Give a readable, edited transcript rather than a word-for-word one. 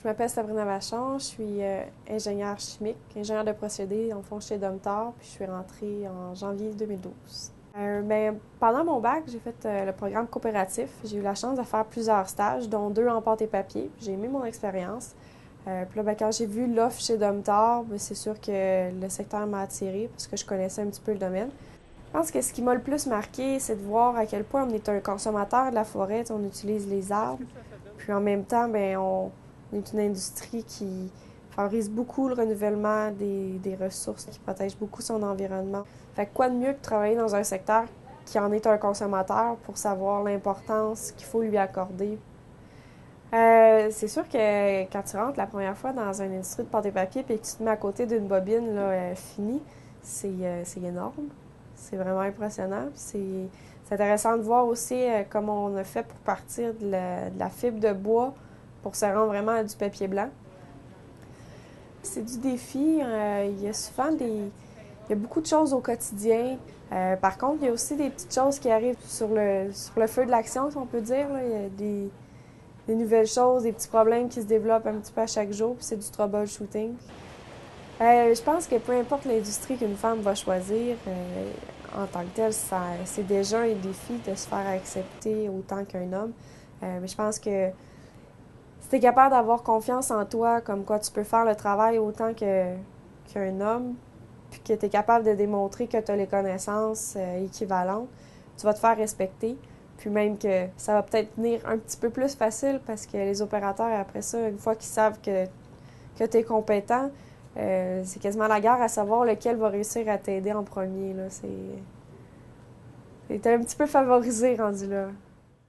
Je m'appelle Sabrina Vachon, je suis ingénieure chimique, ingénieure de procédés, en fond chez Domtar, puis je suis rentrée en janvier 2012. Pendant mon bac, j'ai fait le programme coopératif. J'ai eu la chance de faire plusieurs stages, dont 2 en pâte et papier. J'ai aimé mon expérience. Puis là, quand j'ai vu l'offre chez Domtar, c'est sûr que le secteur m'a attirée parce que je connaissais un petit peu le domaine. Je pense que ce qui m'a le plus marqué, c'est de voir à quel point on est un consommateur de la forêt. On utilise les arbres, puis en même temps, on est une industrie qui favorise beaucoup le renouvellement des ressources, qui protège beaucoup son environnement. Fait que quoi de mieux que de travailler dans un secteur qui en est un consommateur pour savoir l'importance qu'il faut lui accorder. C'est sûr que quand tu rentres la première fois dans une industrie de pâte et papier et que tu te mets à côté d'une bobine là, finie, c'est énorme. C'est vraiment impressionnant. C'est intéressant de voir aussi comment on a fait pour partir de la fibre de bois pour se rendre vraiment à du papier blanc. C'est du défi. Il y a souvent il y a beaucoup de choses au quotidien. Par contre, il y a aussi des petites choses qui arrivent sur le feu de l'action, si on peut dire. Là. Il y a des nouvelles choses, des petits problèmes qui se développent un petit peu à chaque jour, puis c'est du troubleshooting. Je pense que peu importe l'industrie qu'une femme va choisir, en tant que telle, c'est déjà un défi de se faire accepter autant qu'un homme. Mais je pense que si tu es capable d'avoir confiance en toi, comme quoi tu peux faire le travail autant qu'un homme, puis que tu es capable de démontrer que tu as les connaissances équivalentes, tu vas te faire respecter. Puis même que ça va peut-être venir un petit peu plus facile parce que les opérateurs, après ça, une fois qu'ils savent que tu es compétent, c'est quasiment la guerre à savoir lequel va réussir à t'aider en premier. Là. T'es un petit peu favorisé rendu là.